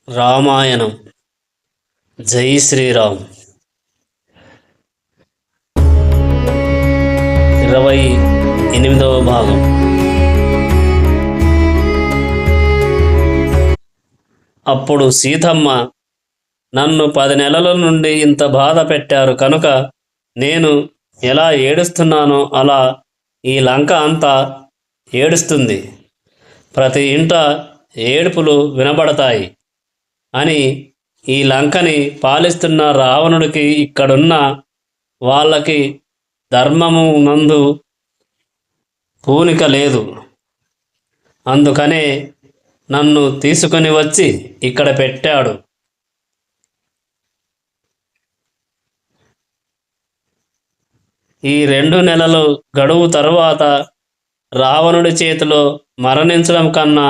రామాయణం. జై శ్రీరామ్. 28వ భాగం. అప్పుడు సీతమ్మ, నన్ను 10 నెలల నుండి ఇంత బాధ పెట్టారు కనుక నేను ఎలా ఏడుస్తున్నానో అలా ఈ లంక అంతా ఏడుస్తుంది. ప్రతి ఇంట ఏడుపులు వినబడతాయి అని ఈ లంకని పాలిస్తున్న రావణుడికి ఇక్కడున్న వాళ్ళకి ధర్మము నందు పూనిక లేదు. అందుకనే నన్ను తీసుకొని వచ్చి ఇక్కడ పెట్టాడు. ఈ 2 నెలలు గడువు తరువాత రావణుడి చేతిలో మరణించడం కన్నా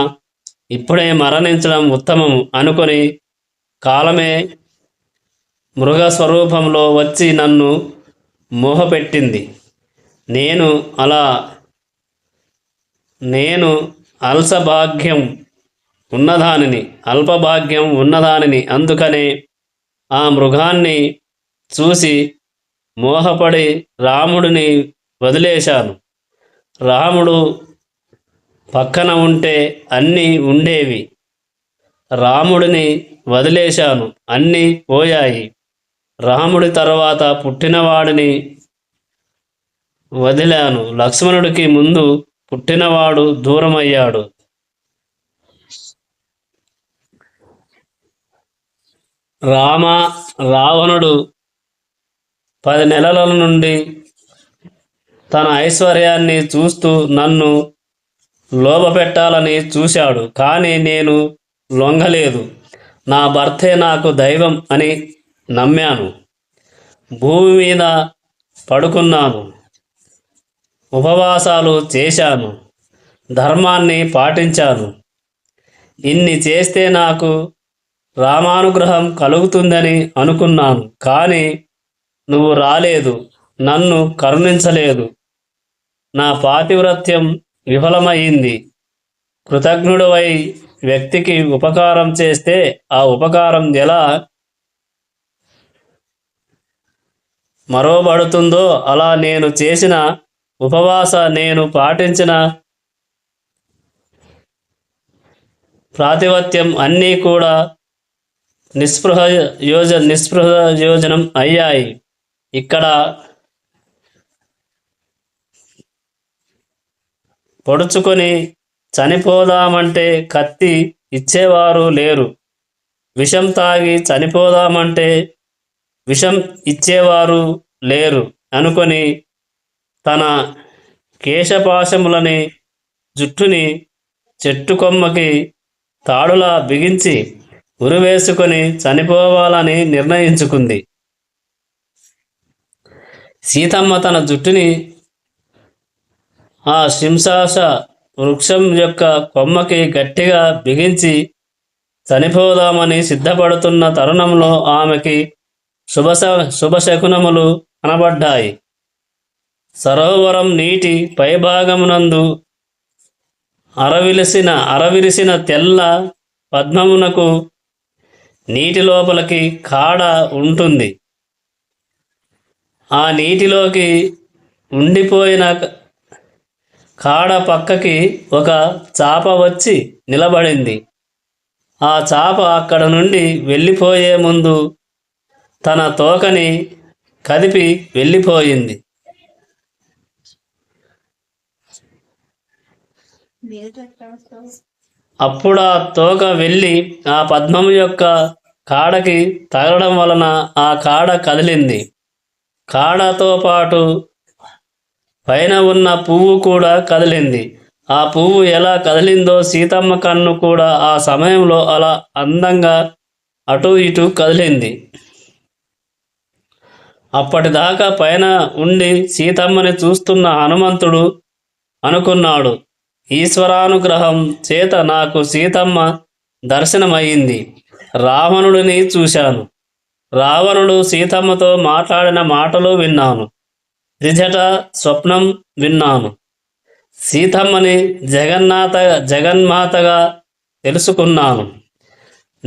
ఇప్పుడే మరణించడం ఉత్తమం అనుకొని కాలమే మృగస్వరూపంలో వచ్చి నన్ను మోహపెట్టింది. నేను అల్పభాగ్యం ఉన్నదానిని. అందుకనే ఆ మృగాన్ని చూసి మోహపడి రాముడిని వదిలేశాను. రాముడు పక్కన ఉంటే అన్నీ ఉండేవి. రాముడిని వదిలేశాను, అన్నీ పోయాయి. రాముడి తర్వాత పుట్టినవాడిని వదిలాను. లక్ష్మణుడికి ముందు పుట్టినవాడు దూరమయ్యాడు. రావణుడు 10 నెలల నుండి తన ఐశ్వర్యాన్ని చూస్తూ నన్ను లోభపెట్టాలని చూశాడు. కానీ నేను లొంగలేదు. నా భర్తే నాకు దైవం అని నమ్మాను. భూమి మీద పడుకున్నాను, ఉపవాసాలు చేశాను, ధర్మాన్ని పాటించాను. ఇన్ని చేస్తే నాకు రామానుగ్రహం కలుగుతుందని అనుకున్నాను. కానీ నువ్వు రాలేదు, నన్ను కరుణించలేదు. నా పాతివ్రత్యం విఫలమైంది. కృతజ్ఞుడవై వ్యక్తికి ఉపకారం చేస్తే ఆ ఉపకారం ఎలా మరోబడుతుందో అలా నేను చేసిన నేను పాటించిన ప్రాతిపత్యం అన్నీ కూడా నిస్పృహయోజనం అయ్యాయి. ఇక్కడ పొడుచుకొని చనిపోదామంటే కత్తి ఇచ్చేవారు లేరు. విషం తాగి చనిపోదామంటే విషం ఇచ్చేవారు లేరు అనుకొని తన కేశపాశములని జుట్టుని చెట్టు కొమ్మకి తాడులా బిగించి ఉరివేసుకొని చనిపోవాలని నిర్ణయించుకుంది. సీతమ్మ తన జుట్టుని ఆ శింశాస వృక్షం యొక్క కొమ్మకి గట్టిగా బిగించి చనిపోదామని సిద్ధపడుతున్న తరుణంలో ఆమెకి శుభశకునములు కనబడ్డాయి. సరోవరం నీటి పైభాగమునందు అరవిరిసిన తెల్ల పద్మమునకు నీటి లోపలికి కాడ ఉంటుంది. ఆ నీటిలోకి ఉండిపోయిన కాడ పక్కకి ఒక చాప వచ్చి నిలబడింది. ఆ చాప అక్కడ నుండి వెళ్ళిపోయే ముందు తన తోకని కదిపి వెళ్ళిపోయింది. అప్పుడు ఆ తోక వెళ్ళి ఆ పద్మము యొక్క కాడకి తగలడం వలన ఆ కాడ కదిలింది. కాడతో పాటు పైన ఉన్న పువ్వు కూడా కదిలింది. ఆ పువ్వు ఎలా కదిలిందో సీతమ్మ కన్ను కూడా ఆ సమయంలో అలా అందంగా అటు ఇటు కదిలింది. అప్పటిదాకా పైన ఉండి సీతమ్మని చూస్తున్న హనుమంతుడు అనుకున్నాడు, ఈశ్వరానుగ్రహం చేత నాకు సీతమ్మ దర్శనమయ్యింది. రావణుడిని చూశాను. రావణుడు సీతమ్మతో మాట్లాడిన మాటలు విన్నాను. త్రిజట స్వప్నం విన్నాను. సీతమ్మని జగన్మాతగా తెలుసుకున్నాను.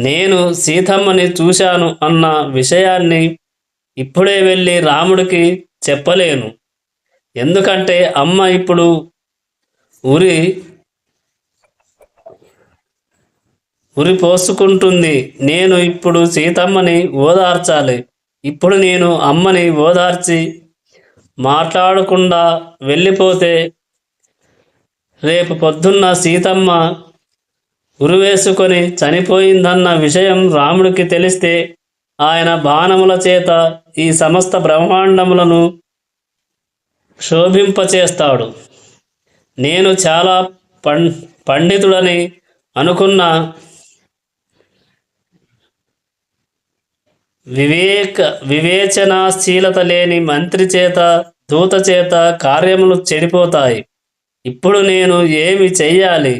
నేను సీతమ్మని చూశాను అన్న విషయాన్ని ఇప్పుడే వెళ్ళి రాముడికి చెప్పలేను. ఎందుకంటే అమ్మ ఇప్పుడు ఉరి ఉరి పోసుకుంటుంది. నేను ఇప్పుడు సీతమ్మని ఓదార్చాలి. ఇప్పుడు నేను అమ్మని ఓదార్చి మాట్లాడకుండా వెళ్ళిపోతే రేపు పొద్దున్న సీతమ్మ ఉరివేసుకొని చనిపోయిందన్న విషయం రాముడికి తెలిస్తే ఆయన బాణముల చేత ఈ సమస్త బ్రహ్మాండములను శోభింపచేస్తాడు. నేను చాలా పండితుడని అనుకున్న వివేచనాశీలత లేని మంత్రి చేత దూత చేత కార్యములు చెడిపోతాయి. ఇప్పుడు నేను ఏమి చెయ్యాలి?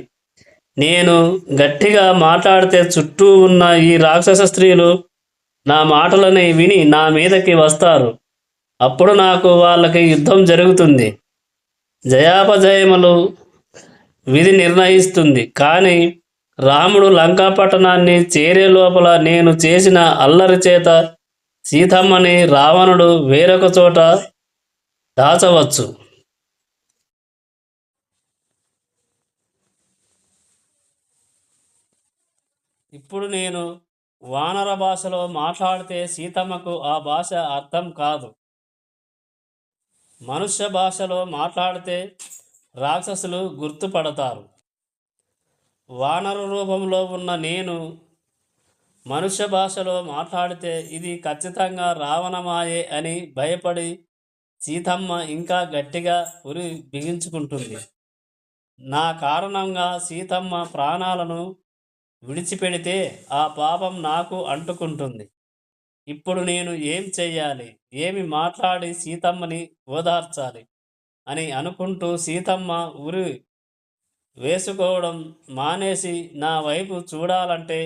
నేను గట్టిగా మాట్లాడితే చుట్టూ ఉన్న ఈ రాక్షస స్త్రీలు నా మాటలని విని నా మీదకి వస్తారు. అప్పుడు నాకు వాళ్ళకి యుద్ధం జరుగుతుంది. జయాపజయములు విధి నిర్ణయిస్తుంది. కానీ రాముడు లంకాపట్టణాన్ని చేరే లోపల నేను చేసిన అల్లరి చేత సీతమ్మని రావణుడు వేరొక చోట దాచవచ్చు. ఇప్పుడు నేను వానర భాషలో మాట్లాడితే సీతమ్మకు ఆ భాష అర్థం కాదు. మనుష్య భాషలో మాట్లాడితే రాక్షసులు గుర్తుపడతారు. వానర రూపంలో ఉన్న నేను మనుష్య భాషలో మాట్లాడితే ఇది ఖచ్చితంగా రావణమాయే అని భయపడి సీతమ్మ ఇంకా గట్టిగా ఉరి బిగించుకుంటుంది. నా కారణంగా సీతమ్మ ప్రాణాలను విడిచిపెడితే ఆ పాపం నాకు అంటుకుంటుంది. ఇప్పుడు నేను ఏం చెయ్యాలి? ఏమి మాట్లాడి సీతమ్మని ఓదార్చాలి అని అనుకుంటూ సీతమ్మ ఉరి వేసుకోవడం మానేసి నా వైపు చూడాలంటే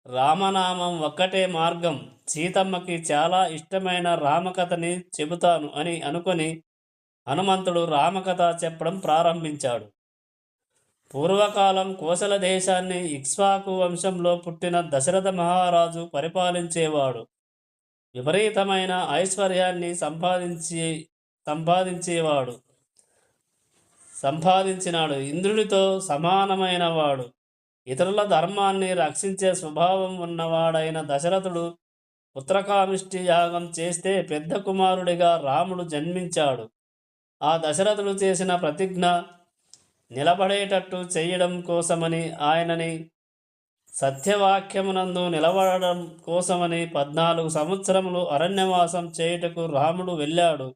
రామనామం ఒక్కటే మార్గం. సీతమ్మకి చాలా ఇష్టమైన రామకథని చెబుతాను అని అనుకొని హనుమంతుడు రామకథ చెప్పడం ప్రారంభించాడు. పూర్వకాలం కోసల దేశాన్ని ఇక్ష్వాకు వంశంలో పుట్టిన దశరథ మహారాజు పరిపాలించేవాడు. విపరీతమైన ఐశ్వర్యాన్ని సంపాదించినాడు. ఇంద్రుడితో సమానమైన వాడు. ఇతరుల ధర్మాన్ని రక్షించే స్వభావం ఉన్నవాడైన దశరథుడు పుత్రకామిష్టి యాగం చేస్తే పెద్ద కుమారుడిగా రాముడు జన్మించాడు. ఆ దశరథుడు చేసిన ప్రతిజ్ఞ నిలబడేటట్టు చేయడం కోసమని, ఆయనని సత్యవాక్యమునందు నిలబడడం కోసమని 14 సంవత్సరములు అరణ్యవాసం చేయుటకు రాముడు వెళ్ళాడు.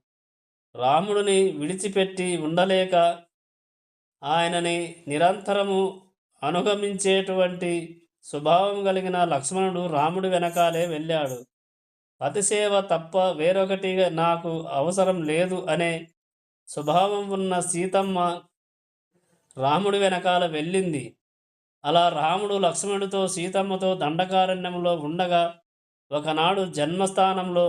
రాముడిని విడిచిపెట్టి ఉండలేక ఆయనని నిరంతరము అనుగమించేటువంటి స్వభావం కలిగిన లక్ష్మణుడు రాముడి వెనకాలే వెళ్ళాడు. పతిసేవ తప్ప వేరొకటి నాకు అవసరం లేదు అనే స్వభావం ఉన్న సీతమ్మ రాముడి వెనకాల వెళ్ళింది. అలా రాముడు లక్ష్మణుడితో సీతమ్మతో దండకారణ్యంలో ఉండగా ఒకనాడు జనస్థానంలో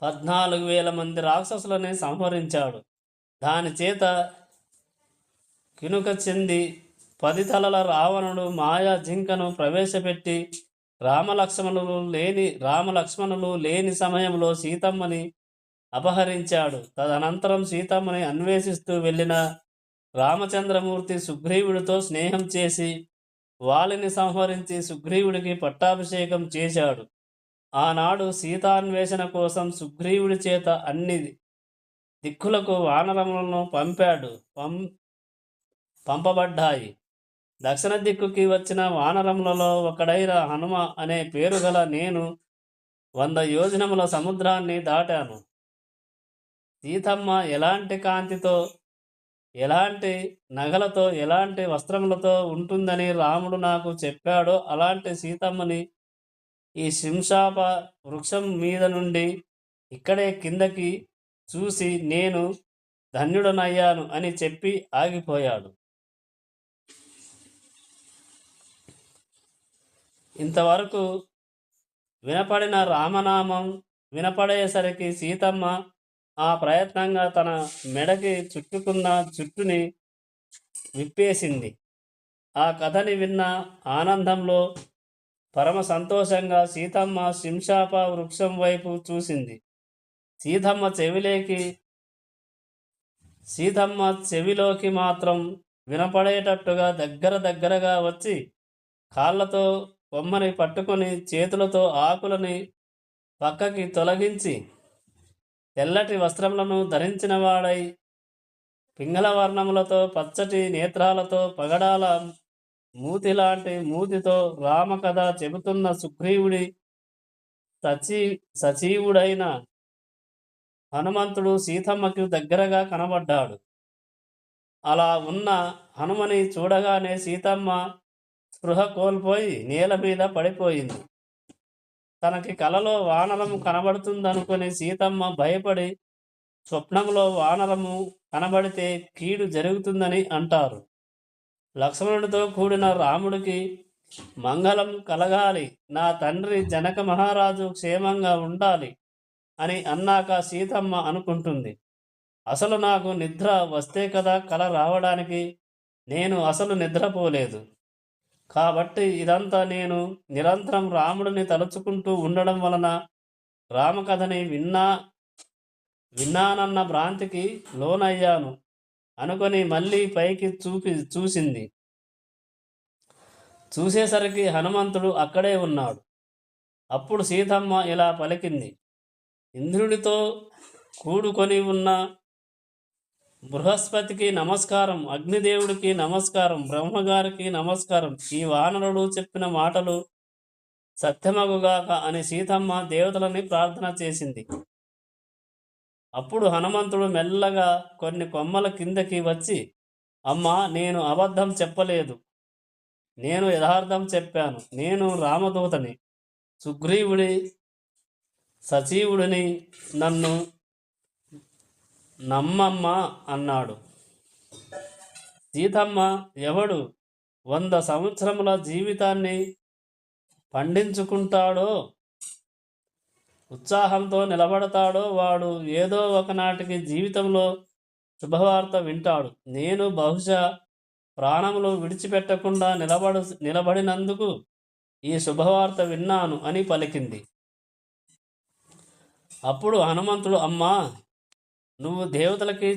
14,000 మంది రాక్షసులని సంహరించాడు. దాని చేత కినుక చెంది 10 తలల రావణుడు మాయా జింకను ప్రవేశపెట్టి రామలక్ష్మణులు లేని సమయంలో సీతమ్మని అపహరించాడు. తదనంతరం సీతమ్మని అన్వేషిస్తూ వెళ్ళిన రామచంద్రమూర్తి సుగ్రీవుడితో స్నేహం చేసి వాలిని సంహరించి సుగ్రీవుడికి పట్టాభిషేకం చేశాడు. ఆనాడు సీతాన్వేషణ కోసం సుగ్రీవుడి చేత అన్ని దిక్కులకు వానరములను పంపబడ్డాయి. దక్షిణ దిక్కుకి వచ్చిన వానరములలో ఒకడైన హనుమ అనే పేరు గల నేను 100 యోజనముల సముద్రాన్ని దాటాను. సీతమ్మ ఎలాంటి కాంతితో, ఎలాంటి నగలతో, ఎలాంటి వస్త్రములతో ఉంటుందని రాముడు నాకు చెప్పాడో అలాంటి సీతమ్మని ఈ శింశాప వృక్షం మీద నుండి ఇక్కడే కిందకి చూసి నేను ధన్యుడనయ్యాను అని చెప్పి ఆగిపోయాడు. ఇంతవరకు వినపడిన రామనామం వినపడేసరికి సీతమ్మ ఆ ప్రయత్నంగా తన మెడకి చుట్టుకున్న జుట్టుని విప్పేసింది. ఆ కథని విన్న ఆనందంలో పరమ సంతోషంగా సీతమ్మ వృక్షం వైపు చూసింది. సీతమ్మ చెవిలోకి మాత్రం వినపడేటట్టుగా దగ్గరగా వచ్చి కాళ్ళతో కొమ్మని పట్టుకొని చేతులతో ఆకులని పక్కకి తొలగించి తెల్లటి వస్త్రములను ధరించిన వాడై పింగళ వర్ణములతో పచ్చటి నేత్రాలతో పగడాల మూతిలాంటి మూతితో రామకథ చెబుతున్న సుగ్రీవుడి సచీవుడైన హనుమంతుడు సీతమ్మకు దగ్గరగా కనబడ్డాడు. అలా ఉన్న హనుమని చూడగానే సీతమ్మ స్పృహ కోల్పోయి నేల మీద పడిపోయింది. తనకి కలలో వానరము కనబడుతుందనుకుని సీతమ్మ భయపడి స్వప్నంలో వానరము కనబడితే కీడు జరుగుతుందని అంటారు. లక్ష్మణుడితో కూడిన రాముడికి మంగళం కలగాలి, నా తండ్రి జనక మహారాజు క్షేమంగా ఉండాలి అని అన్నాక సీతమ్మ అనుకుంటుంది, అసలు నాకు నిద్ర వస్తే కదా కల రావడానికి, నేను అసలు నిద్రపోలేదు కాబట్టి ఇదంతా నేను నిరంతరం రాముడిని తలుచుకుంటూ ఉండడం వలన రామకథని విన్నానన్న భ్రాంతికి లోనయ్యాను అనుకొని మళ్ళీ పైకి చూసింది. చూసేసరికి హనుమంతుడు అక్కడే ఉన్నాడు. అప్పుడు సీతమ్మ ఇలా పలికింది, ఇంద్రుడితో కూడుకొని ఉన్న బృహస్పతికి నమస్కారం, అగ్నిదేవుడికి నమస్కారం, బ్రహ్మగారికి నమస్కారం, ఈ వానరుడు చెప్పిన మాటలు సత్యమగుగాక అని సీతమ్మ దేవతలని ప్రార్థన చేసింది. అప్పుడు హనుమంతుడు మెల్లగా కొన్ని కొమ్మల కిందకి వచ్చి, అమ్మా, నేను అబద్ధం చెప్పలేదు, నేను యథార్థం చెప్పాను, నేను రామదూతని, సుగ్రీవుడి సచీవుడిని, నన్ను నమ్మమ్మ అన్నాడు. సీతమ్మ ఎవడు 100 సంవత్సరముల జీవితాన్ని పండించుకుంటాడో, ఉత్సాహంతో నిలబడతాడో వాడు ఏదో ఒకనాటికి జీవితంలో శుభవార్త వింటాడు. నేను బహుశా ప్రాణములు విడిచిపెట్టకుండా నిలబడినందుకు ఈ శుభవార్త విన్నాను అని పలికింది. అప్పుడు హనుమంతుడు, అమ్మా, నువ్వు దేవతలకి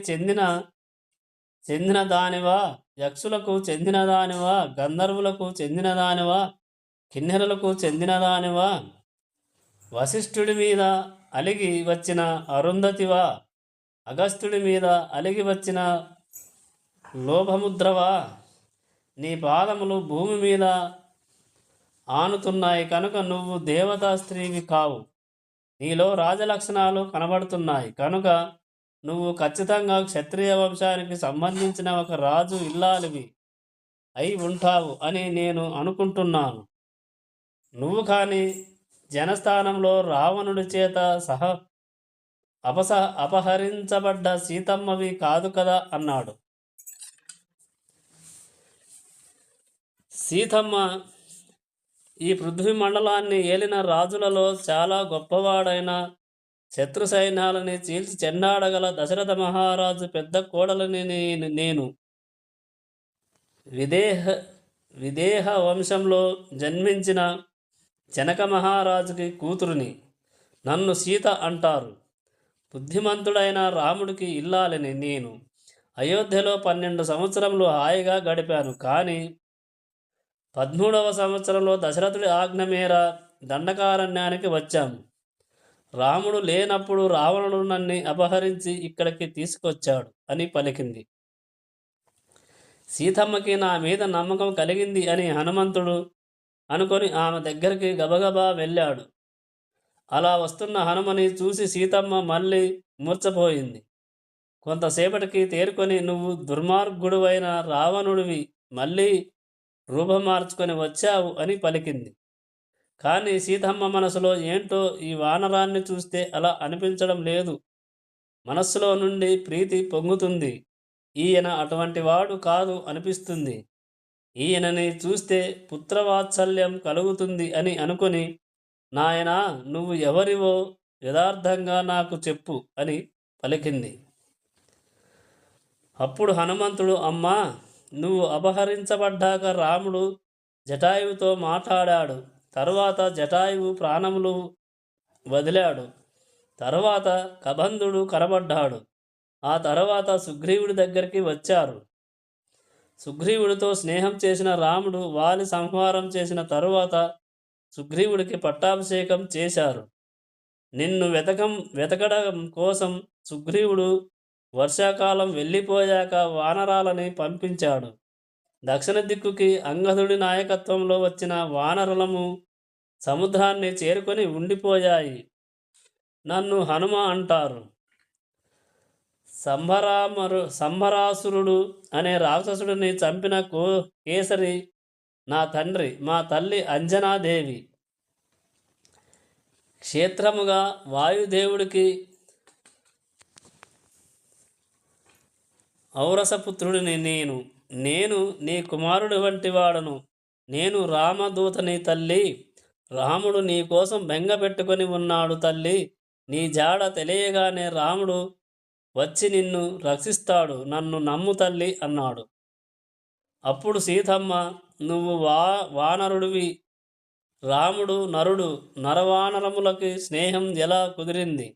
చెందిన దానివా, యక్షులకు చెందిన దానివా, గంధర్వులకు చెందిన దానివా, కిన్నెరలకు చెందిన దానివా, వశిష్ఠుడి మీద అలిగి వచ్చిన అరుంధతివా, అగస్త్యుడి మీద అలిగి వచ్చిన లోభముద్రవా, నీ పాదములు భూమి మీద ఆనుతున్నాయి కనుక నువ్వు దేవతా స్త్రీవి కావు, నీలో రాజలక్షణాలు కనబడుతున్నాయి కనుక నువ్వు ఖచ్చితంగా క్షత్రియ వంశానికి సంబంధించిన ఒక రాజు ఇల్లాలివి అయి ఉంటావు అని నేను అనుకుంటున్నాను. నువ్వు కానీ జనస్థానంలో రావణుడి చేత అపహరించబడ్డ సీతమ్మవి కాదు కదా అన్నాడు. సీతమ్మ ఈ పృథ్వీ మండలాన్ని ఏలిన రాజులలో చాలా గొప్పవాడైన శత్రు సైన్యాలని చీల్చి చెండాడగల దశరథ మహారాజు పెద్ద కోడలని నేను విదేహ వంశంలో జన్మించిన జనక మహారాజుకి కూతురుని. నన్ను సీత అంటారు. బుద్ధిమంతుడైన రాముడికి ఇల్లాలని నేను అయోధ్యలో 12 సంవత్సరములు హాయిగా గడిపాను. కానీ 13వ సంవత్సరంలో దశరథుడి ఆజ్ఞ మేర దండకారణ్యానికి వచ్చాము. రాముడు లేనప్పుడు రావణుడు నన్ను అపహరించి ఇక్కడికి తీసుకొచ్చాడు అని పలికింది. సీతమ్మకి నా మీద నమ్మకం కలిగింది అని హనుమంతుడు అనుకొని ఆమె దగ్గరికి గబగబా వెళ్ళాడు. అలా వస్తున్న హనుమని చూసి సీతమ్మ మళ్ళీ మూర్చపోయింది. కొంతసేపటికి తేరుకొని, నువ్వు దుర్మార్గుడువైన రావణుడివి మళ్ళీ రూపం మార్చుకొని వచ్చావు అని పలికింది. కానీ సీతమ్మ మనసులో ఏంటో ఈ వానరాన్ని చూస్తే అలా అనిపించడం లేదు. మనస్సులో నుండి ప్రీతి పొంగుతుంది. ఈయన అటువంటి వాడు కాదు అనిపిస్తుంది. ఈయనని చూస్తే పుత్రవాత్సల్యం కలుగుతుంది అని అనుకుని, నాయనా, నువ్వు ఎవరివో యథార్థంగా నాకు చెప్పు అని పలికింది. అప్పుడు హనుమంతుడు, అమ్మా, నువ్వు అపహరించబడ్డాక రాముడు జటాయువుతో మాట్లాడాడు. తరువాత జటాయువు ప్రాణములు వదిలాడు. తరువాత కబంధుడు కనబడ్డాడు. ఆ తర్వాత సుగ్రీవుడి దగ్గరికి వచ్చారు. సుగ్రీవుడితో స్నేహం చేసిన రాముడు వాలి సంహారం చేసిన తరువాత సుగ్రీవుడికి పట్టాభిషేకం చేశారు. నిన్ను వెతకడం కోసం సుగ్రీవుడు వర్షాకాలం వెళ్ళిపోయాక వానరాలని పంపించాడు. దక్షిణ దిక్కుకి అంగదుడి నాయకత్వంలో వచ్చిన వానరులము సముద్రాన్ని చేరుకొని ఉండిపోయాయి. నన్ను హనుమ అంటారు. సంభరాసురుడు అనే రాక్షసుడిని చంపిన కేసరి నా తండ్రి. మా తల్లి అంజనాదేవి. క్షేత్రముగా వాయుదేవుడికి ఔరసపుత్రుడిని నేను నీ కుమారుడి వంటి వాడను. నేను రామదూతని తల్లి. రాముడు నీ కోసం బెంగ పెట్టుకొని ఉన్నాడు తల్లి. నీ జాడ తెలియగానే రాముడు వచ్చి నిన్ను రక్షిస్తాడు. నన్ను నమ్ము తల్లి అన్నాడు. అప్పుడు సీతమ్మ, నువ్వు వానరుడివి, రాముడు నరుడు. నరవానరములకి స్నేహం ఎలా కుదిరింది?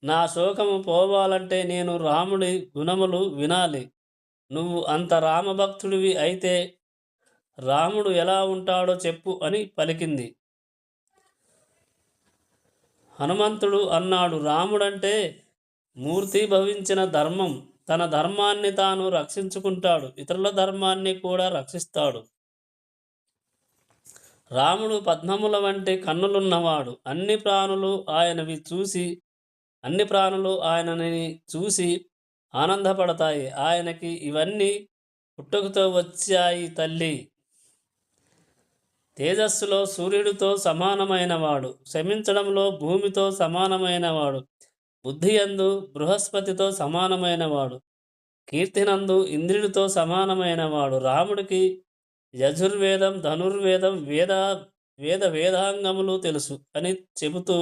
నా శోకము పోవాలంటే నేను రాముడి గుణములు వినాలి. నువ్వు అంత రామభక్తుడివి అయితే రాముడు ఎలా ఉంటాడో చెప్పు అని పలికింది. హనుమంతుడు అన్నాడు, రాముడంటే మూర్తి భవించిన ధర్మం. తన ధర్మాన్ని తాను రక్షించుకుంటాడు, ఇతరుల ధర్మాన్ని కూడా రక్షిస్తాడు. రాముడు పద్మముల వంటి కన్నులున్నవాడు. అన్ని ప్రాణులు ఆయనని చూసి ఆనందపడతాయి. ఆయనకి ఇవన్నీ పుట్టుకతో వచ్చాయి తల్లి. తేజస్సులో సూర్యుడితో సమానమైనవాడు, క్షమించడంలో భూమితో సమానమైనవాడు, బుద్ధియందు బృహస్పతితో సమానమైనవాడు, కీర్తినందు ఇంద్రుడితో సమానమైనవాడు. రాముడికి యజుర్వేదం, ధనుర్వేదం, వేదాంగములు తెలుసు అని చెబుతూ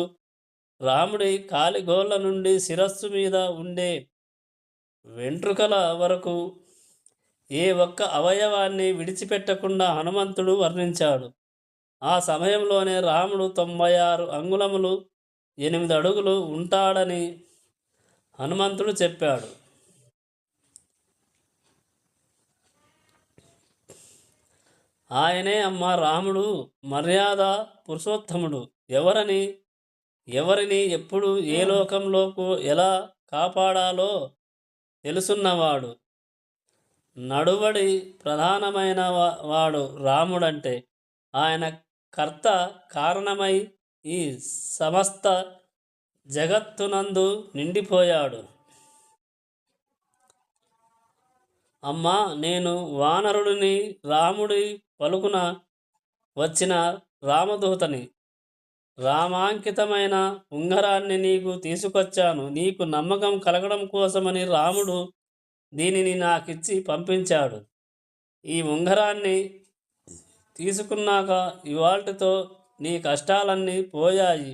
రాముడి కాలిగోళ్ళ నుండి శిరస్సు మీద ఉండే వెంట్రుకల వరకు ఏ ఒక్క అవయవాన్ని విడిచిపెట్టకుండా హనుమంతుడు వర్ణించాడు. ఆ సమయంలోనే రాముడు 96 అంగుళములు 8 అడుగులు ఉంటాడని హనుమంతుడు చెప్పాడు. ఆయనే అమ్మ రాముడు మర్యాద పురుషోత్తముడు. ఎవరిని ఎప్పుడు ఏ లోకంలోకి ఎలా కాపాడాలో తెలుసున్నవాడు. నడువడి ప్రధానమైన వాడు రాముడంటే. ఆయన కర్త కారణమై ఈ సమస్త జగత్తునందు నిండిపోయాడు. అమ్మా, నేను వానరుడిని, రాముడి పలుకున వచ్చిన రామదూతని. రామాంకితమైన ఉంగరాన్ని నీకు తీసుకొచ్చాను. నీకు నమ్మకం కలగడం కోసమని రాముడు దీనిని నాకిచ్చి పంపించాడు. ఈ ఉంగరాన్ని తీసుకున్నాక ఇవాల్టితో నీ కష్టాలన్నీ పోయాయి.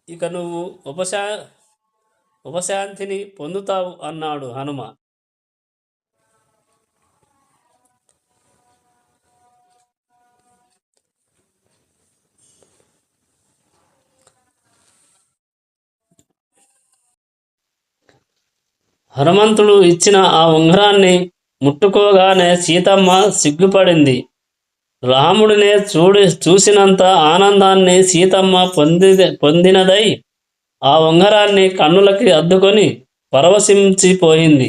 ఇక నువ్వు ఉపశాంతిని పొందుతావు అన్నాడు హనుమ. హనుమంతుడు ఇచ్చిన ఆ ఉంగరాన్ని ముట్టుకోగానే సీతమ్మ సిగ్గుపడింది. రాముడినే చూసినంత ఆనందాన్ని సీతమ్మ పొందినదై ఆ ఉంగరాన్ని కన్నులకి అద్దుకొని పరవశించిపోయింది.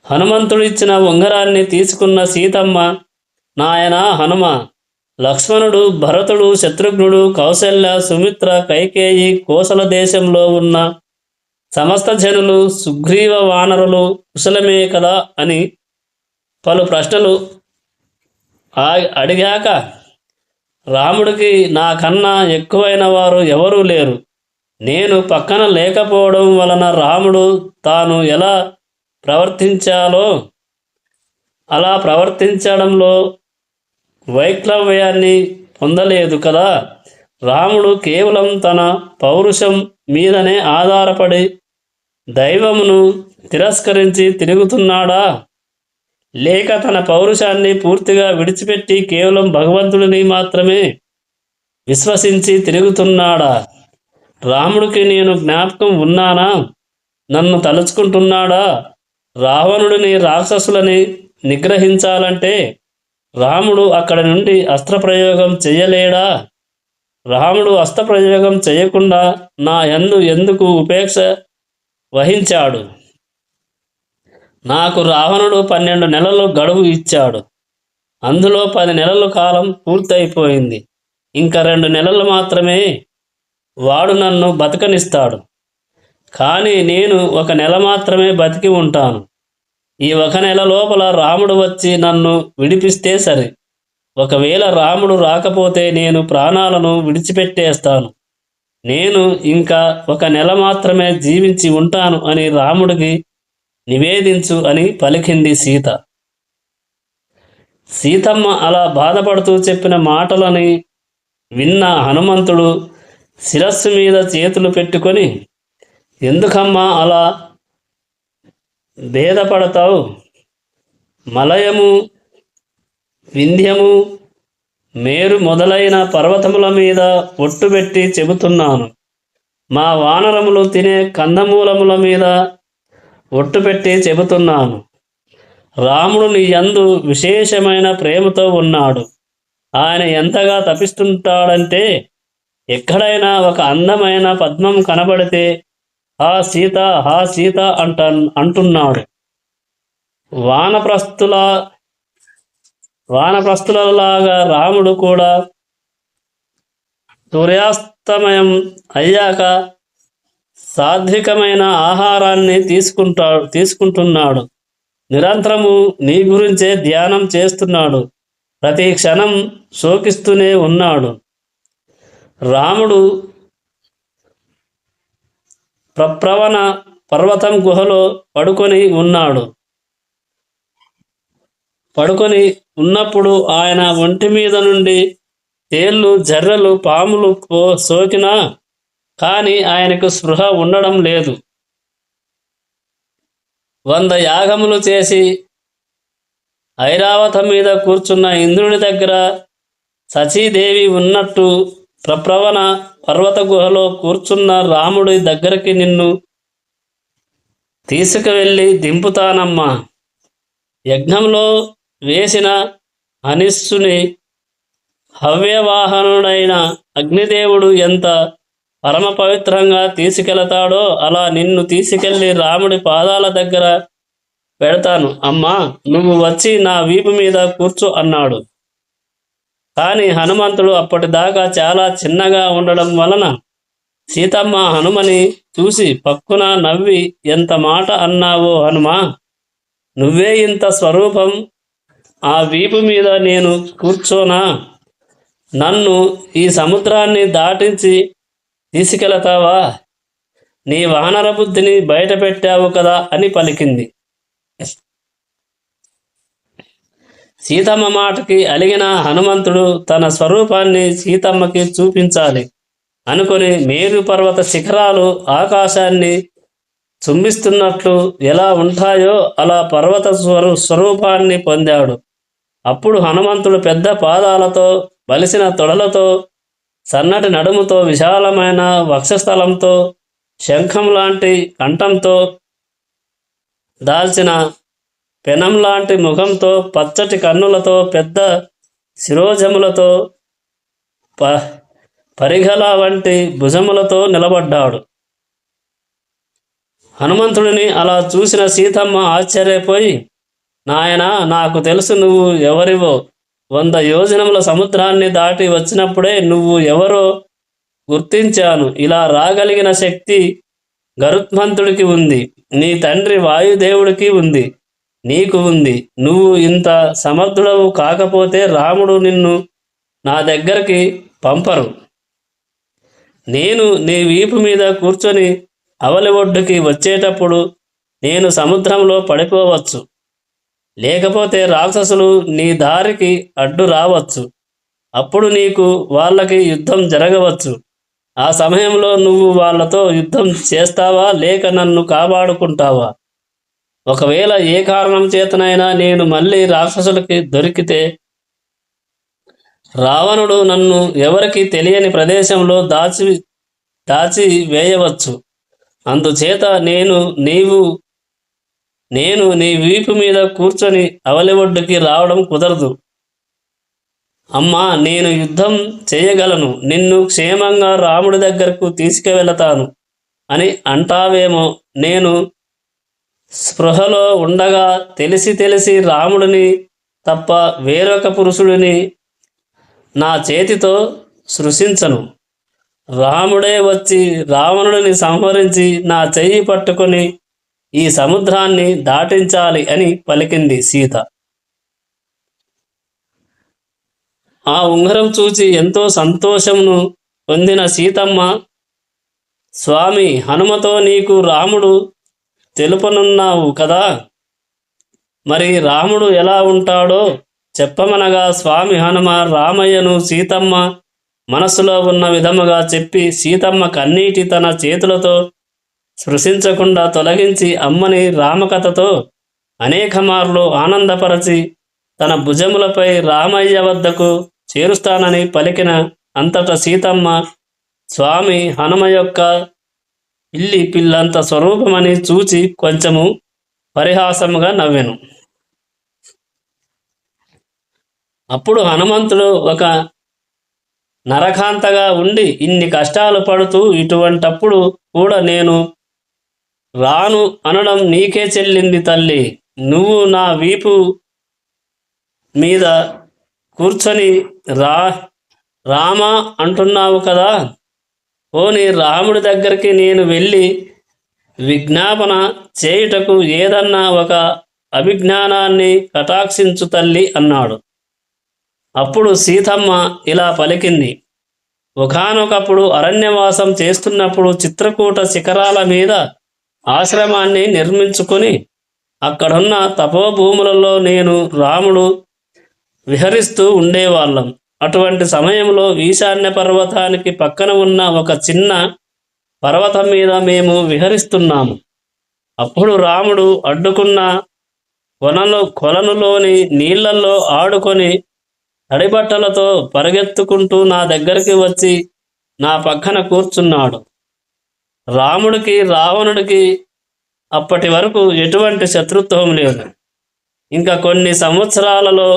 హనుమంతుడిచ్చిన ఉంగరాన్ని తీసుకున్న సీతమ్మ, నాయనా హనుమ, లక్ష్మణుడు, భరతుడు, శత్రుఘ్నుడు, కౌసల్య, సుమిత్ర, కైకేయి, కోసల దేశంలో ఉన్న సమస్త జనులు, సుగ్రీవ వానరులు కుశలమే కదా అని పలు ప్రశ్నలు అడిగాక రాముడికి నాకన్నా ఎక్కువైన వారు ఎవరూ లేరు. నేను పక్కన లేకపోవడం వలన రాముడు తాను ఎలా ప్రవర్తించాలో అలా ప్రవర్తించడంలో వైక్లవ్యాన్ని పొందలేదు కదా. రాముడు కేవలం తన పౌరుషం మీదనే ఆధారపడి దైవమును తిరస్కరించి తిరుగుతున్నాడా? లేక తన పౌరుషాన్ని పూర్తిగా విడిచిపెట్టి కేవలం భగవంతుడిని మాత్రమే విశ్వసించి తిరుగుతున్నాడా? రాముడికి నేను జ్ఞాపకం ఉన్నానా? నన్ను తలుచుకుంటున్నాడా? రావణుడిని రాక్షసులని నిగ్రహించాలంటే రాముడు అక్కడి నుండి అస్త్రప్రయోగం చెయ్యలేడా? రాముడు అస్త్రప్రయోగం చేయకుండా నా యందు ఎందుకు ఉపేక్ష వహించాడు? నాకు రావణుడు 12 నెలలు గడువు ఇచ్చాడు. అందులో 10 నెలల కాలం పూర్తయిపోయింది. ఇంకా 2 నెలలు మాత్రమే వాడు నన్ను బతకనిస్తాడు. కానీ నేను 1 నెల మాత్రమే బతికి ఉంటాను. ఈ 1 నెల లోపల రాముడు వచ్చి నన్ను విడిపిస్తే సరి. ఒకవేళ రాముడు రాకపోతే నేను ప్రాణాలను విడిచిపెట్టేస్తాను. నేను ఇంకా 1 నెల మాత్రమే జీవించి ఉంటాను అని రాముడికి నివేదించు అని పలికింది సీత. సీతమ్మ అలా బాధపడుతూ చెప్పిన మాటలని విన్న హనుమంతుడు శిరస్సు మీద చేతులు పెట్టుకొని, ఎందుకమ్మా అలా భేదపడతావు? మలయము, వింధ్యము, మేరు మొదలైన పర్వతముల మీద ఒట్టుబెట్టి చెబుతున్నాను. మా వానరములు తినే కందమూలముల మీద ఒట్టుపెట్టి చెబుతున్నాను. రాముడు నీ యందు విశేషమైన ప్రేమతో ఉన్నాడు. ఆయన ఎంతగా తపిస్తుంటాడంటే ఎక్కడైనా ఒక అందమైన పద్మం కనబడితే హా సీత, హా సీత అంటున్నాడు. వానప్రస్థులలాగా రాముడు కూడా సూర్యాస్తమయం అయ్యాక సాత్వికమైన ఆహారాన్ని తీసుకుంటున్నాడు. నిరంతరము నీ గురించే ధ్యానం చేస్తున్నాడు. ప్రతి క్షణం శోకిస్తూనే ఉన్నాడు. రాముడు ప్రప్రవణ పర్వతం గుహలో పడుకొని ఉన్నప్పుడు ఆయన ఒంటి మీద నుండి తేళ్ళు, జర్రెలు, పాములు సోకినా కానీ ఆయనకు స్పృహ ఉండడం లేదు. 100 యాగములు చేసి ఐరావతం మీద కూర్చున్న ఇంద్రుడి దగ్గర సచీదేవి ఉన్నట్టు ప్రప్రవణ పర్వత గుహలో కూర్చున్న రాముడి దగ్గరికి నిన్ను తీసుకువెళ్ళి దింపుతానమ్మా. యజ్ఞంలో వేసిన హనిస్సుని హవ్యవాహనుడైన అగ్నిదేవుడు ఎంత పరమ పవిత్రంగా తీసుకెళతాడో అలా నిన్ను తీసుకెళ్ళి రాముడి పాదాల దగ్గర పెడతాను. అమ్మా, నువ్వు వచ్చి నా వీపు మీద కూర్చో అన్నాడు. కానీ హనుమంతుడు అప్పటిదాకా చాలా చిన్నగా ఉండడం వలన సీతమ్మ హనుమని చూసి పక్కున నవ్వి, ఎంత మాట అన్నావో హనుమా, నువ్వే ఇంత స్వరూపం, ఆ వీపు మీద నేను కూర్చోనా? నన్ను ఈ సముద్రాన్ని దాటించి తీసుకెళతావా? నీ వానర బుద్ధిని బయట పెట్టావు కదా అని పలికింది. సీతమ్మ మాటకి అలిగిన హనుమంతుడు తన స్వరూపాన్ని సీతమ్మకి చూపించాలి అనుకొని మేరు పర్వత శిఖరాలు ఆకాశాన్ని చుంబిస్తున్నట్లు ఎలా ఉంటాయో అలా పర్వత స్వరూపాన్ని పొందాడు. అప్పుడు హనుమంతుడు పెద్ద పాదాలతో, బలిసిన తొడలతో, సన్నటి నడుముతో, విశాలమైన వక్షస్థలంతో, శంఖం లాంటి కంఠంతో, దాల్చిన పెనం లాంటి ముఖంతో, పచ్చటి కన్నులతో, పెద్ద శిరోజములతో, పరిగల వంటి భుజములతో నిలబడ్డాడు. హనుమంతుడిని అలా చూసిన సీతమ్మ ఆశ్చర్యపోయి, నాయనా, నాకు తెలుసు నువ్వు ఎవరివో. 100 యోజనముల సముద్రాన్ని దాటి వచ్చినప్పుడే నువ్వు ఎవరో గుర్తించాను. ఇలా రాగలిగిన శక్తి గరుత్మంతుడికి ఉంది, నీ తండ్రి వాయుదేవుడికి ఉంది, నీకు ఉంది. నువ్వు ఇంత సమర్థుడవు కాకపోతే రాముడు నిన్ను నా దగ్గరికి పంపరు. నేను నీ వీపు మీద కూర్చొని అవలి ఒడ్డుకి వచ్చేటప్పుడు నేను సముద్రంలో పడిపోవచ్చు, లేకపోతే రాక్షసులు నీ దారికి అడ్డు రావచ్చు. అప్పుడు నీకు వాళ్ళకి యుద్ధం జరగవచ్చు. ఆ సమయంలో నువ్వు వాళ్ళతో యుద్ధం చేస్తావా లేక నన్ను కాపాడుకుంటావా? ఒకవేళ ఏ కారణం చేతనైనా నేను మళ్ళీ రాక్షసులకి దొరికితే రావణుడు నన్ను ఎవరికి తెలియని ప్రదేశంలో దాచి వేయవచ్చు. అందుచేత నేను నీ వీపు మీద కూర్చొని అవలి ఒడ్డుకి రావడం కుదరదు. అమ్మా, నేను యుద్ధం చేయగలను, నిన్ను క్షేమంగా రాముడి దగ్గరకు తీసుకువెళతాను అని అంటావేమో. నేను స్పృహలో ఉండగా తెలిసి రాముడిని తప్ప వేరొక పురుషుడిని నా చేతితో సృశించను. రాముడే వచ్చి రావణుడిని సంహరించి నా చెయ్యి పట్టుకొని ఈ సముద్రాన్ని దాటించాలి అని పలికింది సీత. ఆ ఉంగరం చూచి ఎంతో సంతోషమును పొందిన సీతమ్మ, స్వామి హనుమతో నీకు రాముడు తెలుపనున్నావు కదా, మరి రాముడు ఎలా ఉంటాడో చెప్పమనగా స్వామి హనుమ రామయ్యను సీతమ్మ మనస్సులో ఉన్న విధముగా చెప్పి సీతమ్మ కన్నీటి తన చేతులతో స్పృశించకుండా తొలగించి అమ్మని రామకథతో అనేక మార్లు ఆనందపరచి తన భుజములపై రామయ్య వద్దకు చేరుస్తానని పలికిన అంతట సీతమ్మ స్వామి హనుమ యొక్క పిల్లి పిల్లంత స్వరూపమని చూచి కొంచెము పరిహాసముగా నవ్వెను. అప్పుడు హనుమంతుడు ఒక నరకాంతగా ఉండి ఇన్ని కష్టాలు పడుతూ ఇటువంటప్పుడు కూడా నేను రాను అనడం నీకే చెల్లింది తల్లి. నువ్వు నా వీపు మీద కూర్చొని రామా అంటున్నావు కదా, పోనీ రాముడి దగ్గరికి నేను వెళ్ళి విజ్ఞాపన చేయుటకు ఏదన్నా ఒక అభిజ్ఞానాన్ని కటాక్షించు తల్లి అన్నాడు. అప్పుడు సీతమ్మ ఇలా పలికింది. ఒకానొకప్పుడు అరణ్యవాసం చేస్తున్నప్పుడు చిత్రకూట శిఖరాల మీద ఆశ్రమాన్ని నిర్మించుకొని అక్కడున్న తపోభూములలో నేను రాముడు విహరిస్తూ ఉండేవాళ్ళం. అటువంటి సమయంలో ఈశాన్య పర్వతానికి పక్కన ఉన్న ఒక చిన్న పర్వతం మీద మేము విహరిస్తున్నాము. అప్పుడు రాముడు అడ్డుకున్న కొలనులోని నీళ్లలో ఆడుకొని తడిబట్టలతో పరిగెత్తుకుంటూ నా దగ్గరికి వచ్చి నా పక్కన కూర్చున్నాడు. రాముడికి రావణుడికి అప్పటి వరకు ఎటువంటి శత్రుత్వం లేదు. ఇంకా కొన్ని సంవత్సరాలలో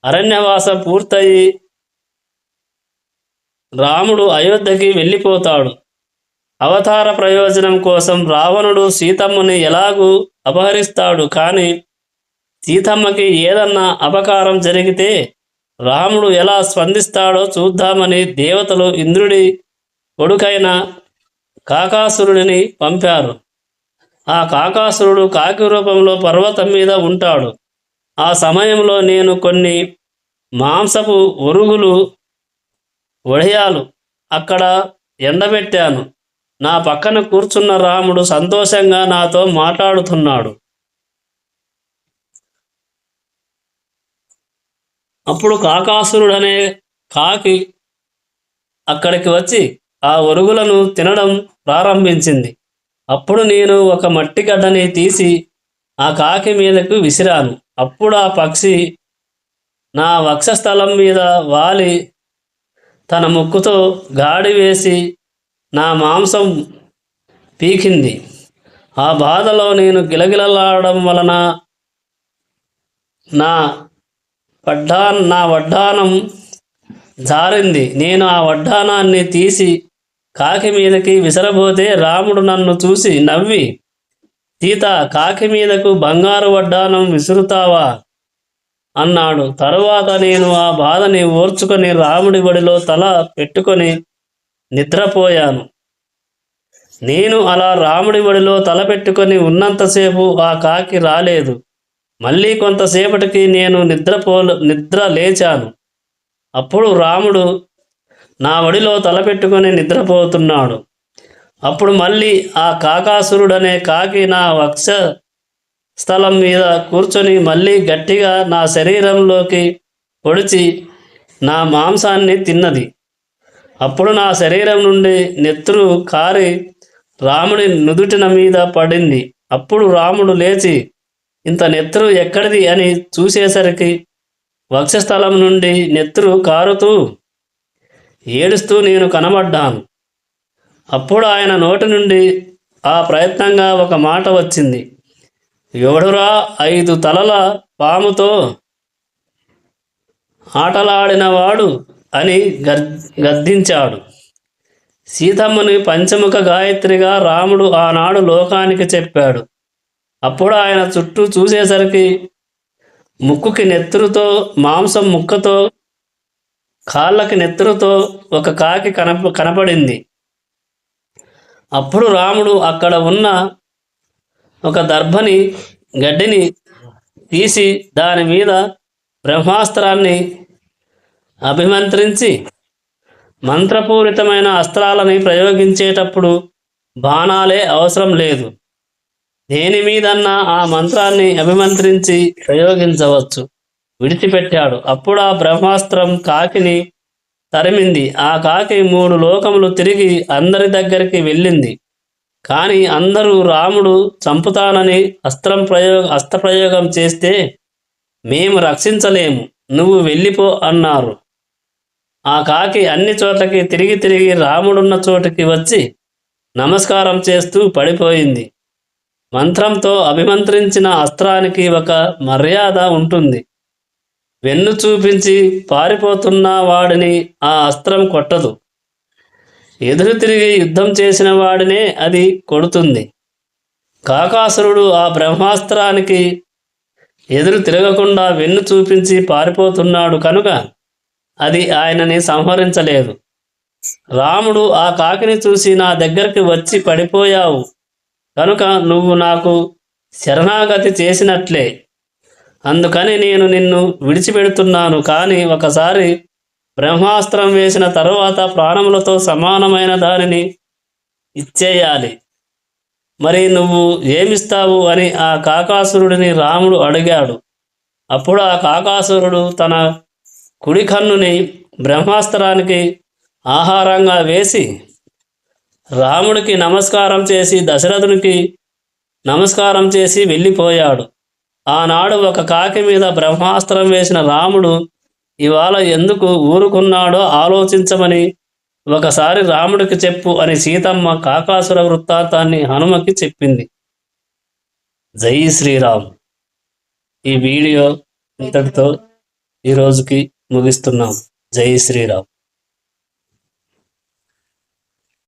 అరణ్యవాసం పూర్తయి రాముడు అయోధ్యకి వెళ్ళిపోతాడు. అవతార ప్రయోజనం కోసం రావణుడు సీతమ్మని ఎలాగూ అపహరిస్తాడు. కానీ సీతమ్మకి ఏదన్నా అపకారం జరిగితే రాముడు ఎలా స్పందిస్తాడో చూద్దామని దేవతలు ఇంద్రుడి కొడుకైన కాకాసురుడిని పంపారు. ఆ కాకాసురుడు కాకి రూపంలో పర్వతం మీద ఉంటాడు. ఆ సమయంలో నేను కొన్ని మాంసపు వడియాలు అక్కడ ఎండబెట్టాను. నా పక్కన కూర్చున్న రాముడు సంతోషంగా నాతో మాట్లాడుతున్నాడు. అప్పుడు కాకాసురుడనే కాకి అక్కడికి వచ్చి ఆ ఒరుగులను తినడం ప్రారంభించింది. అప్పుడు నేను ఒక మట్టి గడ్డని తీసి ఆ కాకి మీదకు విసిరాను. అప్పుడు ఆ పక్షి నా వక్షస్థలం మీద వాలి తన ముక్కుతో గాడి వేసి నా మాంసం పీకింది. ఆ బాధలో నేను గిలగిలలాడడం వలన నా వడ్డానం జారింది. నేను ఆ వడ్డానాన్ని తీసి కాకి మీదకి విసరబోతే రాముడు నన్ను చూసి నవ్వి, సీత, కాకి మీదకు బంగారు వడ్డానం విసురుతావా అన్నాడు. తరువాత నేను ఆ బాధని ఓర్చుకొని రాముడి ఒడిలో తల పెట్టుకొని నిద్రపోయాను. నేను అలా రాముడి ఒడిలో తల పెట్టుకొని ఉన్నంతసేపు ఆ కాకి రాలేదు. మళ్ళీ కొంతసేపటికి నేను నిద్ర లేచాను. అప్పుడు రాముడు నా ఒడిలో తలపెట్టుకొని నిద్రపోతున్నాడు. అప్పుడు మళ్ళీ ఆ కాకాసురుడనే కాకి నా వక్ష స్థలం మీద కూర్చొని మళ్ళీ గట్టిగా నా శరీరంలోకి పొడిచి నా మాంసాన్ని తిన్నది. అప్పుడు నా శరీరం నుండి నెత్తురు కారి రాముడి నుదుటిన మీద పడింది. అప్పుడు రాముడు లేచి ఇంత నెత్తురు ఎక్కడిది అని చూసేసరికి వక్షస్థలం నుండి నెత్తురు కారుతూ ఏడుస్తూ నేను కనబడ్డాను. అప్పుడు ఆయన నోటి నుండి ఆ ప్రయత్నంగా ఒక మాట వచ్చింది. ఎవడురా 5 తలల పాముతో ఆటలాడినవాడు అని గద్దించాడు. సీతమ్మని పంచముఖ గాయత్రిగా రాముడు ఆనాడు లోకానికి చెప్పాడు. అప్పుడు ఆయన చుట్టూ చూసేసరికి ముక్కుకి నెత్తురుతో, మాంసం ముక్కతో, కాళ్ళకి నెత్తురుతో ఒక కాకి కనపడింది. అప్పుడు రాముడు అక్కడ ఉన్న ఒక దర్భని గడ్డిని తీసి దాని మీద బ్రహ్మాస్త్రాన్ని అభిమంత్రించి, మంత్రపూరితమైన అస్త్రాలని ప్రయోగించేటప్పుడు బాణాలే అవసరం లేదు, దేని మీదన్నా ఆ మంత్రాన్ని అభిమంత్రించి ప్రయోగించవచ్చు, విడిచిపెట్టాడు. అప్పుడు ఆ బ్రహ్మాస్త్రం కాకిని తరిమింది. ఆ కాకి 3 లోకములు తిరిగి అందరి దగ్గరికి వెళ్ళింది. కానీ అందరూ రాముడు చంపుతానని అస్త్రప్రయోగం చేస్తే మేము రక్షించలేము, నువ్వు వెళ్ళిపో అన్నారు. ఆ కాకి అన్ని చోట్లకి తిరిగి తిరిగి రాముడున్న చోటికి వచ్చి నమస్కారం చేస్తూ పడిపోయింది. మంత్రంతో అభిమంత్రించిన అస్త్రానికి ఒక మర్యాద ఉంటుంది. వెన్ను చూపించి పారిపోతున్న వాడిని ఆ అస్త్రం కొట్టదు, ఎదురు తిరిగి యుద్ధం చేసిన వాడినే అది కొడుతుంది. కాకాసురుడు ఆ బ్రహ్మాస్త్రానికి ఎదురు తిరగకుండా వెన్ను చూపించి పారిపోతున్నాడు కనుక అది ఆయనని సంహరించలేదు. రాముడు ఆ కాకిని చూసి నా దగ్గరికి వచ్చి పడిపోయావు కనుక నువ్వు నాకు శరణాగతి చేసినట్లే, అందుకని నేను నిన్ను విడిచిపెడుతున్నాను. కానీ ఒకసారి బ్రహ్మాస్త్రం వేసిన తరువాత ప్రాణములతో సమానమైన దానిని ఇచ్చేయాలి, మరి నువ్వు ఏమిస్తావు అని ఆ కాకాసురుడిని రాముడు అడిగాడు. అప్పుడు ఆ కాకాసురుడు తన కుడి కన్నుని బ్రహ్మాస్త్రానికి ఆహారంగా వేసి రాముడికి నమస్కారం చేసి దశరథునికి నమస్కారం చేసి వెళ్ళిపోయాడు. ఆనాడు ఒక కాకి మీద బ్రహ్మాస్త్రం వేసిన రాముడు ఇవాళ ఎందుకు ఊరుకున్నాడో ఆలోచించమని ఒకసారి రాముడికి చెప్పు అని సీతమ్మ కాకాసుర వృత్తాంతాన్ని హనుమకి చెప్పింది. జై శ్రీరామ్. ఈ వీడియో ఇంతటితో ఈరోజుకి ముగిస్తున్నాం. జై శ్రీరామ్.